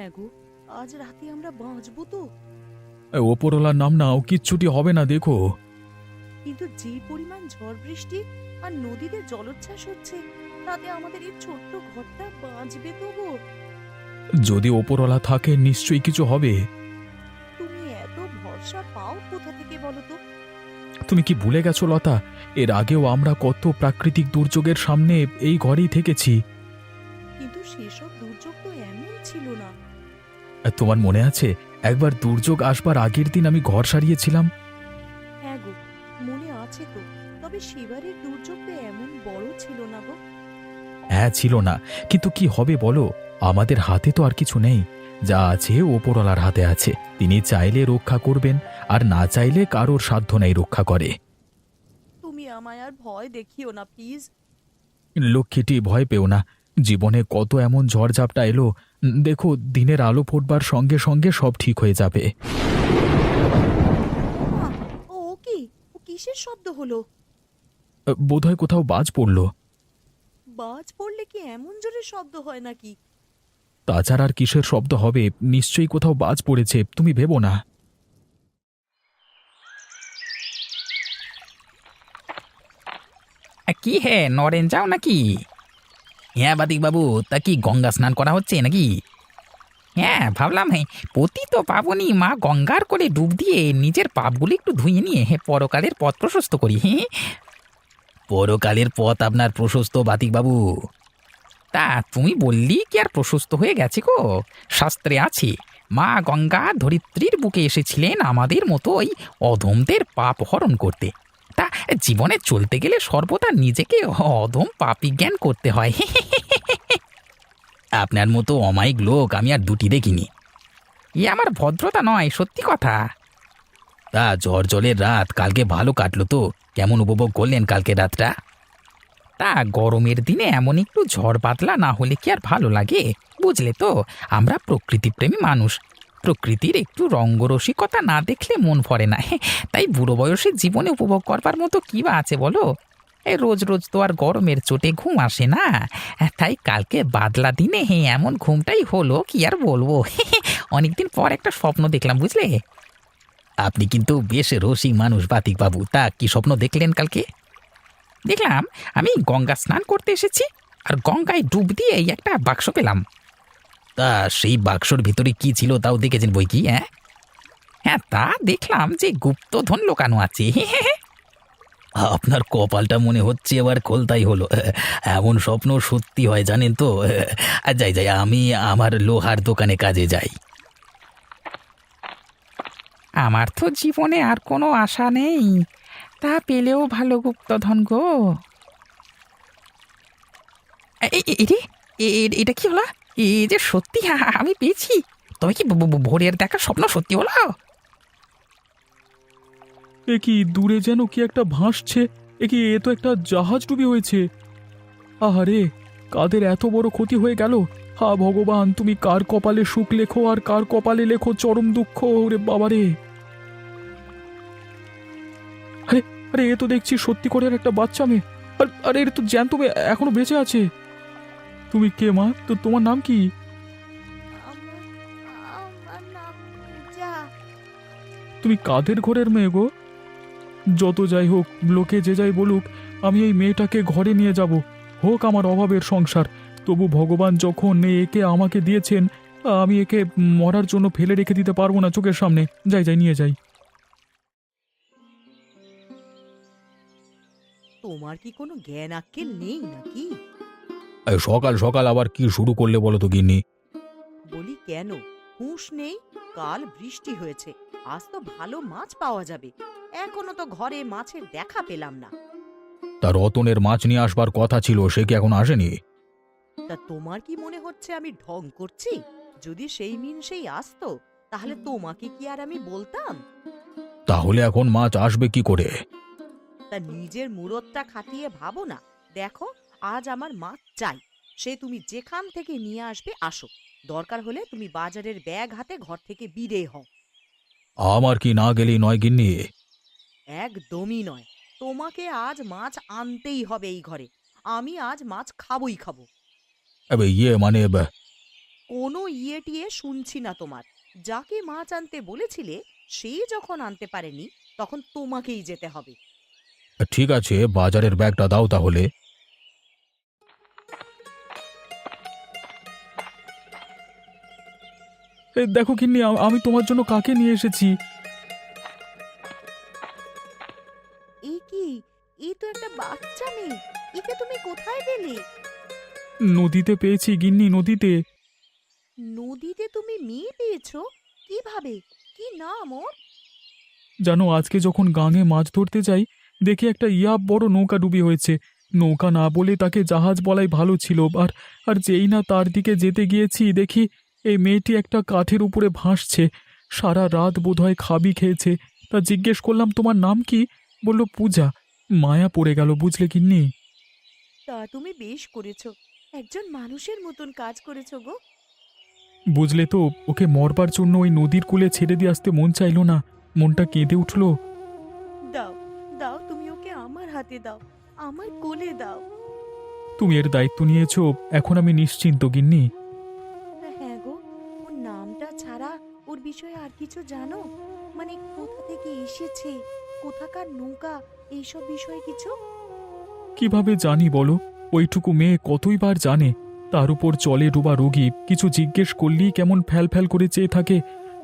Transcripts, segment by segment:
হ্যাঁ গো, আজ রাতে আমরা বাঁচবো তো? ওপরওয়ালার নাম নাও, কিচ্ছুটি হবে না, দেখো। কিন্তু যে পরিমাণ ঝড় বৃষ্টি আর নদীতে জলোচ্ছ্বাস হচ্ছে, তাতে আমাদের এই ছোট্ট ঘরটা বাঁচবে তো গো? যদি ওপরওয়ালা থাকে নিশ্চয়ই কিছু হবে। তুমি এত ভরসা পাও কোথা থেকে বলো তো? তুমি কি ভুলে গেছো লতা? এর আগেও আমরা কত প্রাকৃতিক দুর্যোগের সামনে এই ঘরেই থেকেছি। কিন্তু সেসব দুর্যোগ তো এমন ছিল না। আর তোমার মনে আছে একবার দুর্যোগ আসবার আগের দিন আমি ঘর সারিয়েছিলাম? হ্যাঁ গো, মনে আছে তো। তবে সেবারের দুর্যোগ তো এমন বড় ছিল না গো। হ্যাঁ, ছিল না, কিন্তু কি হবে বলো? আমাদের হাতে তো আর কিছু নেই। যা আছে ওপরওয়ালার হাতে আছে। তিনি চাইলে রক্ষা করবেন, আর না চাইলে কারোর সাধ্য নেই রক্ষা করে। তুমি আমায় আর ভয় দেখিও না প্লিজ। লক্ষ্মীটি, ভয় পেও না। জীবনে কত এমন ঝড়ঝাপটা এলো। দেখো, দিনের আলো ফুটবার সঙ্গে সঙ্গে সব ঠিক হয়ে যাবে। ওমা, ও কি? ও কিসের শব্দ হলো? বোধহয় কোথাও বাজ পড়ল। বাজ পড়লে কি এমন জোরে শব্দ হয় নাকি? তাছাড়া আর কিসের শব্দ হবে? নিশ্চয়ই কোথাও বাজ পড়েছে, তুমি ভেবো না। কি হে, নরেন যাও নাকি? হ্যাঁ বাতিক বাবু, তা কি গঙ্গা স্নান করা হচ্ছে নাকি? হ্যাঁ ভাবলাম, হ্যাঁ পতিত পাবনী মা গঙ্গার করে ডুব দিয়ে নিজের পাপগুলি একটু ধুয়ে নিয়ে পরকালের পথ প্রশস্ত করি। পরকালের পথ আপনার প্রশস্ত বাতিক বাবু? তা তুমি বললি কি আর প্রশস্ত হয়ে গেছে গো? শাস্ত্রে আছে, মা গঙ্গা ধরিত্রীর বুকে এসেছিলেন আমাদের মতো ওই অধমদের পাপ হরণ করতে। তা জীবনে চলতে গেলে সর্বদা নিজেকে অধম পাপী জ্ঞান করতে হয়। আপনার মতো অমায়িক লোক আমি আর দুটি দেখিনি। এ আমার ভদ্রতা নয়, সত্যি কথা। তা ঝড় জলের রাত কালকে ভালো কাটলো তো? কেমন উপভোগ করলেন কালকে রাতটা? তা গরমের দিনে এমন একটু ঝড় বাদলা না হলে কি আর ভালো লাগে? বুঝলে তো, আমরা প্রকৃতিপ্রেমী মানুষ। প্রকৃতির একটু রঙ্গরসিকতা না দেখলে মন ভরে না। তাই বুড়ো বয়সে জীবনে উপভোগ করবার মতো কি বা আছে বলো? এই রোজ রোজ তো আর গরমের চোটে ঘুম আসে না। তাই কালকে বাদলা দিনে এমন ঘুমটাই হলো, কি আর বলবো। অনেকদিন পর একটা স্বপ্ন দেখলাম, বুঝলে? আপনি কিন্তু বেশ রসিক মানুষ বাতিক বাবু। তা কি স্বপ্ন দেখলেন কালকে? দেখলাম আমি গঙ্গা স্নান করতে এসেছি, আর গঙ্গায় ডুব দিয়ে এই একটা বাক্স পেলাম। তা সেই বাক্সর ভিতরে কি ছিল তাও দেখেছেন বই কি? হ্যাঁ হ্যাঁ, তা দেখলাম যে গুপ্তধন লোকানো আছে। আপনার কপালটা মনে হচ্ছে এবার খোলতাই হলো। এমন স্বপ্ন সত্যি হয় জানেন তো। যাই যাই, আমি আমার লোহার দোকানে কাজে যাই। আমার তো জীবনে আর কোনো আশা নেই, তা পেলেও ভালো গুপ্তধন গো। এরে, এটা কি হলো? এই যে সত্যি আমি পেয়েছি। তবে কি ভোরের দেখা স্বপ্ন সত্যি হলো? এ কি, দূরে যেন কি একটা ভাসছে। এ তো একটা জাহাজ ডুবি হয়েছে। আহারে, কাদের এত বড় ক্ষতি হয়ে গেল! হা ভগবান, তুমি কার কপালে সুখ লেখো আর কার কপালে লেখো চরম দুঃখ। ওরে বাবারে! আরে, আরে, এ তো দেখছি সত্যি করে একটা বাচ্চা মেয়ে। আরে, এর তো জ্যান্ত মেয়ে এখনো বেঁচে আছে। তুমি কে মা? তো তোমার নাম কি? আমার আমার নাম পূজা। তুমি কাদের ঘরের মেয়ে গো? যত যাই হোক, লোকে যে যাই বলুক, আমি এই মেয়েটাকে ঘরে নিয়ে যাব। হোক আমার অভাবের সংসার, তবু ভগবান যখন একে আমাকে দিয়েছেন, আমি একে মরার জন্য ফেলে রেখে দিতে পারবো না চোখের সামনে। যাই যাই, নিয়ে যাই। তোমার কি কোনো জ্ঞান আক্কেল নেই নাকি? সকাল সকাল আবার কি শুরু করলে বলো তো গিন্নি? বলি কেন, হুঁশ নেই? কাল বৃষ্টি হয়েছে, আজ তো ভালো মাছ পাওয়া যাবে। এখনো তো ঘরে মাছের দেখা পেলাম না। তার রতনের মাছ নিয়ে আসবার কথা ছিল, সে কি এখন আসেনি? তা তোমার কি মনে হচ্ছে আমি ঢং করছি? যদি সেই সেই আসতো, তাহলে তোমাকে কি আর আমি বলতাম? তাহলে এখন মাছ আসবে কি করে? তা নিজের মুরতটা খাটিয়ে ভাবো না। দেখো, আজ আমার মাছ চাই। সে তুমি যেখান থেকে নিয়ে আসবে আসো। দরকার হলে তুমি বাজারের ব্যাগ হাতে ঘর থেকে বিদে হও। আমার কি না গেলেই নয় গিন্নি? একদমই নয়। তোমাকে আজ মাছ আনতেই হবে এই ঘরে। আমি আজ মাছ খাবই খাবো। মানে কোনো ইয়ে টিয়ে শুনছি না তোমার। যাকে মাছ আনতে বলেছিলে সেই যখন আনতে পারেনি, তখন তোমাকেই যেতে হবে। ঠিক আছে, বাজারের ব্যাগটা দাও তাহলে। দেখো গিন্নি, আমি তোমার জন্য কাকে নিয়ে এসেছি। এই কি, এই তো একটা বাচ্চা মেয়ে। একে তুমি কোথায় পেলে? নদীতে পেয়েছি গিন্নি, নদীতে। নদীতে তুমি মেয়ে পেয়েছো? কিভাবে? কি নাম ওর? জানো, আজকে যখন গাঙে মাছ ধরতে যাই, দেখি একটা বড় নৌকা ডুবি হয়েছে। নৌকা না বলে তাকে জাহাজ বলাই ভালো ছিল। আর আর যেই না তার দিকে যেতে গিয়েছি, দেখি এই মেয়েটি একটা কাঠের উপরে ভাসছে। সারা রাত বোধহয় খাবি খেয়েছে। তা জিজ্ঞেস করলাম, তোমার নাম কি? বলল পূজা। মায়া পড়ে গেল, বুঝলে গিন্নি। তা তুমি বেশ করেছো, একজন মানুষের মতন কাজ করেছো গো। বুঝলে তো, ওকে মরবার জন্য ওই নদীর কূলে ছেড়ে দিয়ে আসতে মন চাইলো না। মনটা কেঁদে উঠল। দাও, দাও, তুমি ওকে আমার হাতে দাও, আমার কোলে দাও। তুমি এর দায়িত্ব নিয়েছো, এখন আমি নিশ্চিন্ত গিন্নি। হ্যাঁ গো, ওর নামটা ছাড়া ওর বিষয়ে আর কিছু জানো? মানে কোথা থেকে এসেছে, কোথাকার নৌকা, এইসব বিষয়ে কিছু? কিভাবে জানি বলো? ওইটুকু মেয়ে কতই বার জানে। তার উপর চলে ডোবা রোগী, কিছু জিজ্ঞেস করলেই কেমন ফ্যাল ফ্যাল করে চেয়ে থাকে।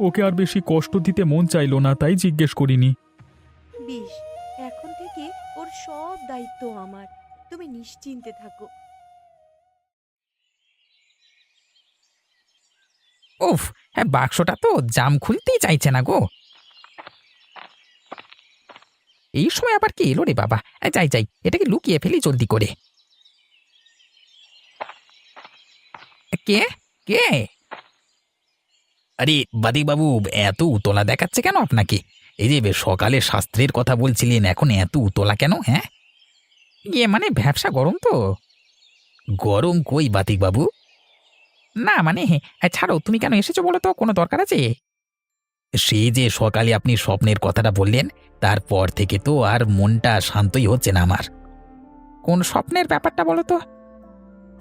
ওকে আর বেশি কষ্ট দিতে মন চাইলো না, তাই জিজ্ঞেস করিনি। বেশ, এখন থেকে ওর সব দায়িত্ব আমার, তুমি নিশ্চিন্তে থাকো। উফ, হ্যাঁ, বাক্সটা তো জাম খুলতেই চাইছে না গো। এই সময় আবার কি এলো রে বাবা! যাই যাই, এটাকে লুকিয়ে ফেলি জলদি করে। কে? কে? আরে বাদিক বাবু, এত উতলা দেখাচ্ছে কেন আপনাকে? এই যে সকালে শাস্ত্রের কথা বলছিলেন, এখন এত উতলা কেন? হ্যাঁ, মানে ভ্যাবসা গরম তো। গরম কই বাতিক বাবু? না মানে, ছাড়ো, তুমি কেন এসেছো বলো তো, কোনো দরকার আছে? সেই যে সকালে আপনি স্বপ্নের কথাটা বললেন, তারপর থেকে তো আর মনটা শান্তই হচ্ছে না আমার। কোন স্বপ্নের ব্যাপারটা বলো তো?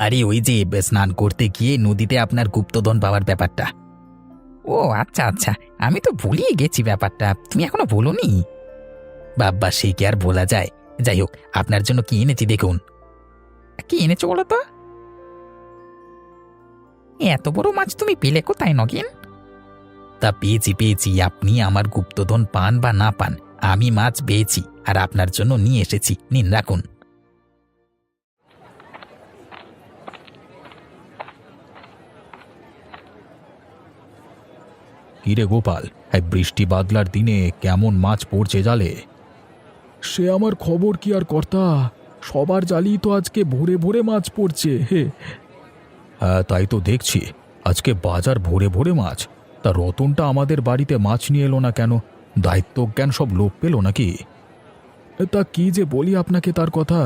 আরে ওই যে স্নান করতে গিয়ে নদীতে আপনার গুপ্তধন পাওয়ার ব্যাপারটা। ও আচ্ছা আচ্ছা, আমি তো ভুলিয়ে গেছি ব্যাপারটা, তুমি এখনো বলোনি। বাব্বা, সে কি আর বলা যায়। যাই হোক, আপনার জন্য কি এনেছি দেখুন। কি এনেছো বলো তো? এত বড় মাছ তুমি পেলে কোথায় নগেন? তা পেয়েছি পেয়েছি, আপনি আমার গুপ্তধন পান বা না পান, আমি মাছ পেয়েছি আর আপনার জন্য নিয়ে এসেছি, নিন রাখুন। কিরে গোপাল, এই বৃষ্টি বাদলার দিনে কেমন মাছ পড়ছে জালে? সে আমার খবর কি আর কর্তা, সবার জালই তো আজকে ভোরে ভোরে মাছ পড়ছে। হে, হ্যাঁ তাই তো দেখছি, আজকে বাজার ভরে ভরে মাছ। তা রতনটা আমাদের বাড়িতে মাছ নিয়ে এলো না কেন? দায়িত্বজ্ঞান সব লোপ পেল নাকি? তা কি যে বলি আপনাকে তার কথা।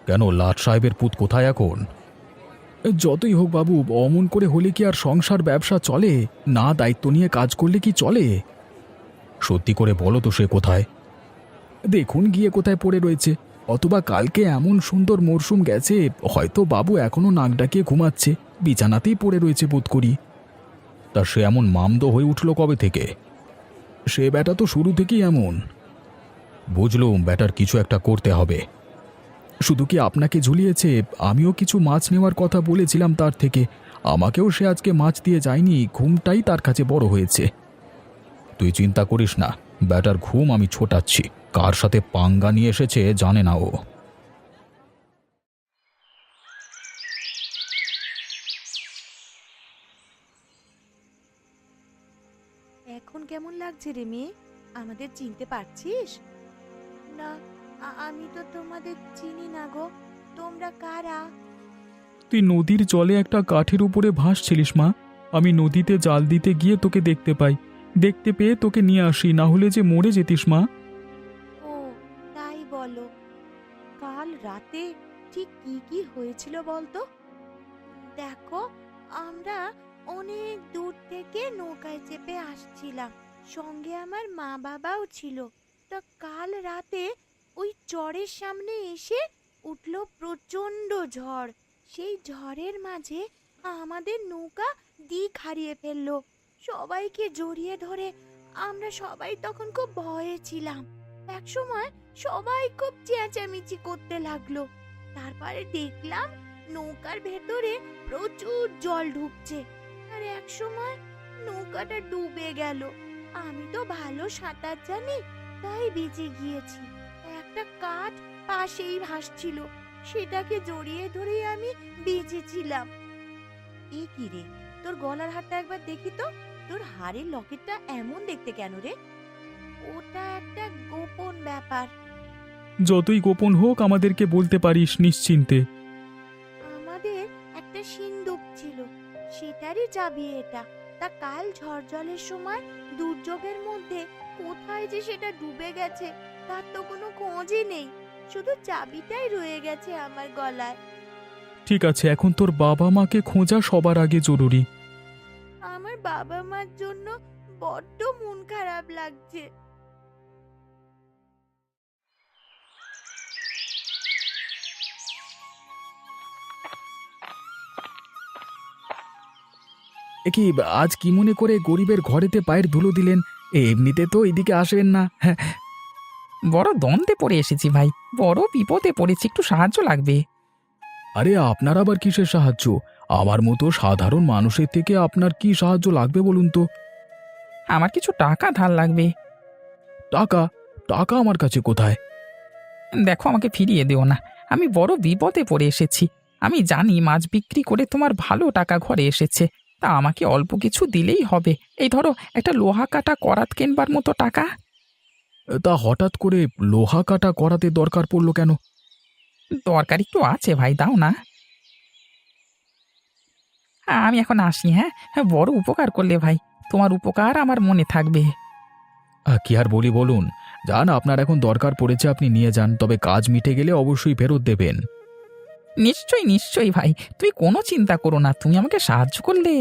কেন, লাট সাহেবের পুত কোথায় এখন? যতই হোক বাবু, অমন করে হলে কি আর সংসার ব্যবসা চলে? না দায়িত্ব নিয়ে কাজ করলে কি চলে? সত্যি করে বলো তো, সে কোথায়? দেখুন গিয়ে কোথায় পড়ে রয়েছে। অথবা কালকে এমন সুন্দর মরশুম গেছে, হয়তো বাবু এখনো নাক ডাকিয়ে ঘুমাচ্ছে, বিছানাতেই পড়ে রয়েছে বোধ করি। তা সে এমন মামদো হয়ে উঠল কবে থেকে? সে ব্যাটা তো শুরু থেকেই এমন। বুঝলুম, ব্যাটার কিছু একটা করতে হবে। শুধু কি আপনাকে ঝুলিয়েছে? আমিও কিছু মাছ নেওয়ার কথা বলেছিলাম তার থেকে। আমাকেও সে আজকে মাছ দিয়ে যায়নি, ঘুমটাই তার কাছে বড় হয়েছে। তুই চিন্তা করিস না, ব্যাটার ঘুম আমি ছোটাচ্ছি। কার সাথে পাঙ্গা নিয়ে এসেছে জানে না ও। এখন কেমন লাগছে রে মেয়ে? আমাদের চিনতে পারছিস? না, আমি তো তোমাদের চিনি না গো, তোমরা কারা? তুই নদীর জলে একটা কাঠের উপরে ভাসছিলিস মা। আমি নদীতে জাল দিতে গিয়ে তোকে দেখতে পাই, দেখতে পেয়ে তোকে নিয়ে আসি, না হলে যে মরে যেতিস মা। ও, তাই বলো। কাল রাতে ঠিক কি কি হয়েছিল বলতো? দেখো, আমরা অনেক দূর থেকে নৌকায় চেপে আসছিলাম, সঙ্গে আমার মা বাবাও ছিল। তা কাল রাতে ওই চরের সামনে এসে উঠল প্রচণ্ড ঝড়। সেই ঝড়ের মাঝে আমাদের নৌকা দিক হারিয়ে ফেললো। সবাইকে জড়িয়ে ধরে আমরা সবাই তখন খুব ভয়ে ছিলাম। একসময় সবাই খুব চেঁচামেচি করতে লাগলো। তারপরে দেখলাম নৌকার ভেতরে প্রচুর জল ঢুকছে, আর একসময় নৌকাটা ডুবে গেল। আমি তো ভালো সাঁতার জানি, তাই বেঁচে গিয়েছি। একটা কাঠ পাশেই ভাসছিল, সেটাকে জড়িয়ে ধরে আমি বেঁচেছিলাম। এ কি রে, তোর গলার হারটা একবার দেখি তো। তোর হাড়ের লকেটটা এমন দেখতে কেন রে? ওটা একটা গোপন ব্যাপার। যতই গোপন হোক আমাদেরকে বলতে পারিস নিশ্চিন্তে। আমাদের একটা সিন্দুক ছিল, সেটারই চাবি এটা। তা কাল ঝড় জলের সময় দুর্যোগের মধ্যে কোথায় যে সেটা ডুবে গেছে তার তো কোনো খোঁজই নেই। শুধু চাবিটাই রয়ে গেছে আমার গলায়। ঠিক আছে, এখন তোর বাবা মাকে খোঁজা সবার আগে জরুরি। আমার বাবা মার জন্য বড্ড মন খারাপ লাগছে। কি আজ কি মনে করে গরিবের ঘরেতে পায়ের ধুলো দিলেন? এমনিতে তো এদিকে আসবেন না। বড় দ্বন্দ্বে পড়ে এসেছি ভাই, বড় বিপদে পড়েছি, একটু সাহায্য লাগবে। আরে আপনার আবার কিসের সাহায্য? আমার মতো সাধারণ মানুষের থেকে আপনার কি সাহায্য লাগবে বলুন তো? আমার কিছু টাকা ধার লাগবে। টাকা? টাকা আমার কাছে কোথায়? দেখো, আমাকে ফিরিয়ে দিও না, আমি বড় বিপদে পড়ে এসেছি। আমি জানি মাছ বিক্রি করে তোমার ভালো টাকা ঘরে এসেছে, তা আমাকে অল্প কিছু দিলেই হবে। এই ধরো, একটা লোহা কাটা করাত কেনবার মতো টাকা। তা হঠাৎ করে লোহা কাটা করাতে দরকার পড়লো কেন? দরকার একটু আছে ভাই, দাও না। আমি এখন আসি। হ্যাঁ, বড় উপকার করলে ভাই, তোমার উপকার আমার মনে থাকবে। কি আর বলি বলুন, যান, আপনার এখন দরকার পড়েছে, আপনি নিয়ে যান, তবে কাজ মিটে গেলে অবশ্যই ফেরত দেবেন। নিশ্চয়ই নিশ্চয়ই ভাই, তুমি কোনো চিন্তা করো না, তুমি আমাকে সাহায্য করলে।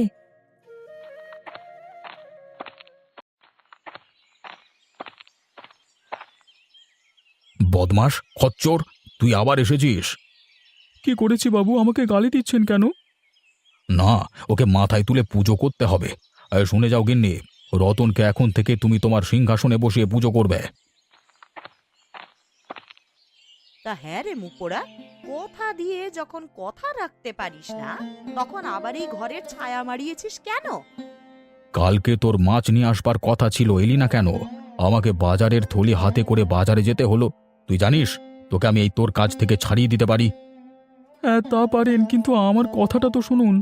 বদমাস, খচ্চর, তুই আবার এসেছিস? কি করেছি বাবু, আমাকে গালি দিচ্ছেন কেন? না, ওকে মাথায় তুলে পুজো করতে হবে। শুনে যাও গিন্নি, রতনকে এখন থেকে তুমি তোমার সিংহাসনে বসিয়ে পুজো করবে। তা হ্যাঁ রে মুখপোড়া, কথা দিয়ে যখন কথা রাখতে পারিস না, তখন আবার এই ঘরের ছায়া মারিয়েছিস কেন? কালকে তোর মাছ নিয়ে আসবার কথা ছিল, এলি না কেন? আমাকে বাজারের থলি হাতে করে বাজারে যেতে হলো। তুই জানিস তোকে আমি এই তোর কাজ থেকে ছাড়িয়ে দিতে পারি। হ্যাঁ তা পারেন, কিন্তু আমার কথাটা তো শুনুন।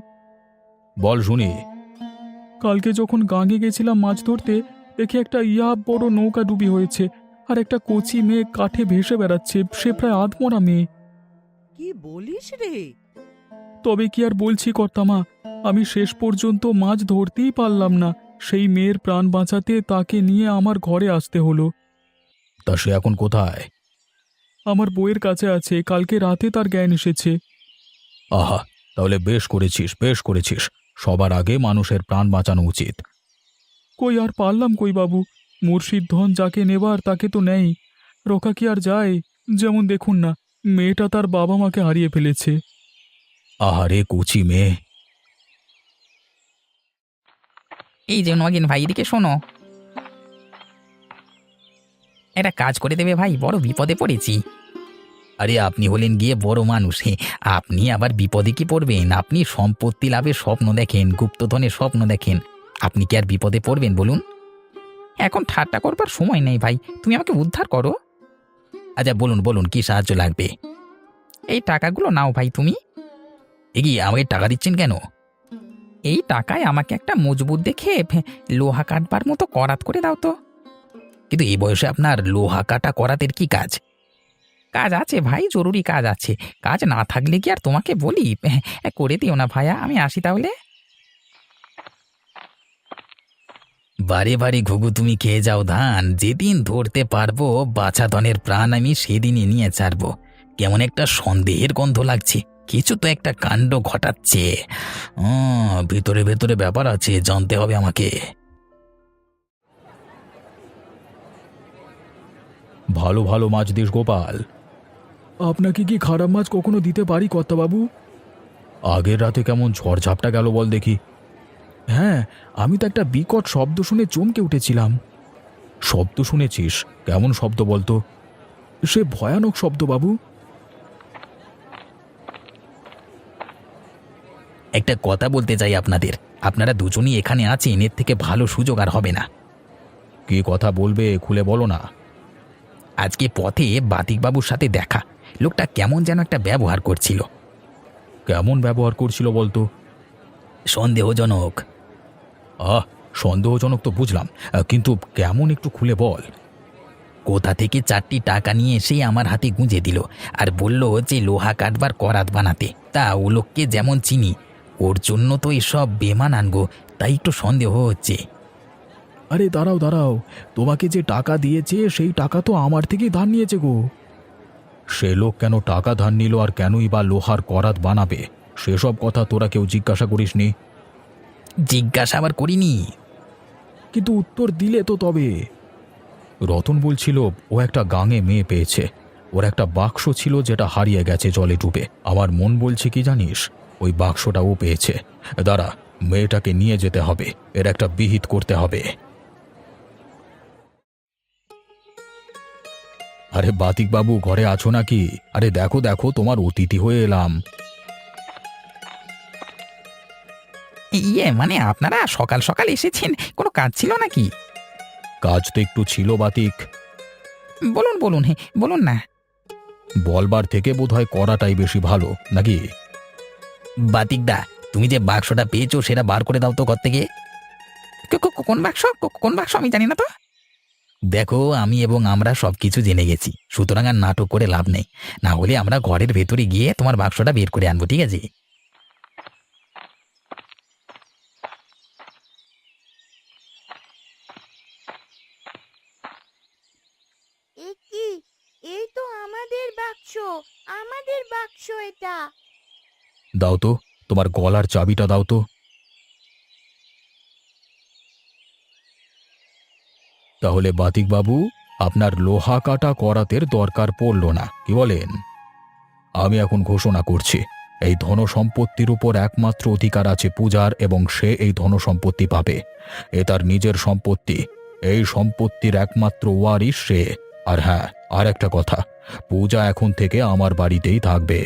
বল শুনি। কালকে যখন গাঙে গেছিলাম মাছ ধরতে, দেখি একটা বড় নৌকা ডুবি হয়েছে, আর একটা কচি মেয়ে কাঠে ভেসে বেড়াচ্ছে, সে প্রায় আধমরা মেয়ে। কি বলিস রে? তবে কি আর বলছি কর্তামা, আমি শেষ পর্যন্ত মাছ ধরতেই পারলাম না। সেই মেয়ের প্রাণ বাঁচাতে তাকে নিয়ে আমার ঘরে আসতে হলো। তা সে এখন কোথায়? আমার বউয়ের কাছে আছে, কালকে রাতে তার জ্ঞান এসেছে। আহা, তাহলে বেশ করেছিস, বেশ করেছিস। সবার আগে মানুষের প্রাণ বাঁচানো উচিত। কই আর পারলাম কই বাবু, মুর্শিদ ধন যাকে নেবার তাকে তো নেই, রোকা কি আর যায়? যেমন দেখুন না, মেয়েটা তার বাবা মাকে হারিয়ে ফেলেছে। আহারে কুচি মেয়ে। এই যে নগেন ভাই, এদিকে শোনো, একটা কাজ করে দেবে ভাই, বড় বিপদে পড়েছি। আরে আপনি হলেন গিয়ে বড় মানুষ, আপনি আবার বিপদে কি পড়বেন? আপনি সম্পত্তি লাভের স্বপ্ন দেখেন, গুপ্তধনের স্বপ্ন দেখেন, আপনি কি আর বিপদে পড়বেন বলুন? এখন ঠাট্টা করবার সময় নেই ভাই, তুমি আমাকে উদ্ধার করো। আচ্ছা বলুন বলুন, কি সাহায্য লাগবে? এই টাকাগুলো নাও ভাই তুমি। এগিয়ে আমাকে টাকা দিচ্ছেন কেন? এই টাকায় আমাকে একটা মজবুত দেখে লোহা কাটবার মতো করাত করে দাও তো। কিন্তু এই বয়সে আপনার লোহা কাটা করাতের কি কাজ? কাজ আছে ভাই, জরুরি কাজ আছে, কাজ না থাকলে কি আর তোমাকে বলি? করে দিও না ভাইয়া, আমি আসি তাহলে। বারে বারে ঘুঘু তুমি খেয়ে যাও ধান, যেদিন ধরতে পারবো বাছা ধনের প্রাণ আমি সেদিনই নিয়ে ছাড়বো। কেমন একটা সন্দেহের গন্ধ লাগছে, কিছু তো একটা কাণ্ড ঘটাচ্ছে। ভিতরে ভেতরে ব্যাপার আছে, জানতে হবে আমাকে। ভালো ভালো মাছ দিস গোপাল। আপনাকে কি খারাপ মাছ কখনো দিতে পারি কর্তাবাবু? আগের রাতে কেমন ঝড়ঝাপটা গেল বল দেখি। হ্যাঁ, আমি তো একটা বিকট শব্দ শুনে চমকে উঠেছিলাম। শব্দ শুনেছিস? কেমন শব্দ বলতো? সে ভয়ানক শব্দ বাবু। একটা কথা বলতে চাই আপনাদের, আপনারা দুজনই এখানে আছেন, এর থেকে ভালো সুযোগ আর হবে না। কি কথা বলবে, খুলে বলো না। আজকে পথে বাতিকবাবুর সাথে দেখা, লোকটা কেমন যেন একটা ব্যবহার করছিল। কেমন ব্যবহার করছিল বলতো? সন্দেহজনক। সন্দেহজনক তো বুঝলাম, কিন্তু কেমন একটু খুলে বল। কোথা থেকে 4টি টাকা নিয়ে এসে আমার হাতে গুঁজে দিল আর বলল যে লোহা কাটবার করাত বানাতে। তা ও লোককে যেমন চিনি, ওর জন্য তো এসব বেমান আনগো, তাই একটু সন্দেহ হচ্ছে। আরে দাঁড়াও দাঁড়াও, তোমাকে যে টাকা দিয়েছে সেই টাকা তো আমার থেকেই ধার নিয়েছে গো। সে লোক কেন টাকা ধার নিল আর কেনই বা লোহার করাত বানাবে, সেসব কথা তোরা কেউ জিজ্ঞাসা করিসনি? জিজ্ঞাসা আবার করিনি। কিন্তু উত্তর দিলে তো তবে। রতন বলছিল ও একটা গাঙে মেয়ে পেয়েছে, ওর একটা বাক্স ছিল যেটা হারিয়ে গেছে জলে ডুবে। আমার মন বলছে কি জানিস, ওই বাক্সটা ও পেয়েছে। দাঁড়া, মেয়েটাকে নিয়ে যেতে হবে, এর একটা বিহিত করতে হবে। আরে বাতিক বাবু, ঘরে আছো নাকি? আরে দেখো দেখো, তোমার অতিথি হয়ে এলাম। মানে আপনারা সকাল সকাল এসেছেন, কোনো কাজ ছিল নাকি? কাজ তো একটু ছিল বাতিক। বলুন বলুন, হ্যাঁ বলুন না। বলবার থেকে বোধহয় করাটাই বেশি ভালো নাকি? বাতিকদা, তুমি যে বাক্সটা পেয়েছো সেটা বার করে দাও তো ঘর থেকে। কোন বাক্স? কোন বাক্স আমি জানি না তো। দেখো, আমি এবং আমরা সবকিছু জেনে গেছি, সুতরাং আর নাটক করে লাভ নেই। না হলে আমরা ঘরের ভেতরে গিয়ে তোমার বাক্সটা বের করে আনবো, ঠিক আছে? এ কি? এই তো আমাদের বাক্স, আমাদের বাক্স এটা। দাও তো, তোমার গলার চাবিটা দাও তো। তাহলে বাতিক বাবু, আপনার লোহা কাটা করাতের দরকার পড়ল না, কি বলেন? আমি এখন ঘোষণা করছি, এই ধন সম্পত্তির উপর একমাত্র অধিকার আছে পূজার, এবং সে এই ধন সম্পত্তি পাবে। এ তার নিজের সম্পত্তি, এই সম্পত্তির একমাত্র ওয়ারিশ সে। আর হ্যাঁ, আর একটা কথা, পূজা এখন থেকে আমার বাড়িতেই থাকবে।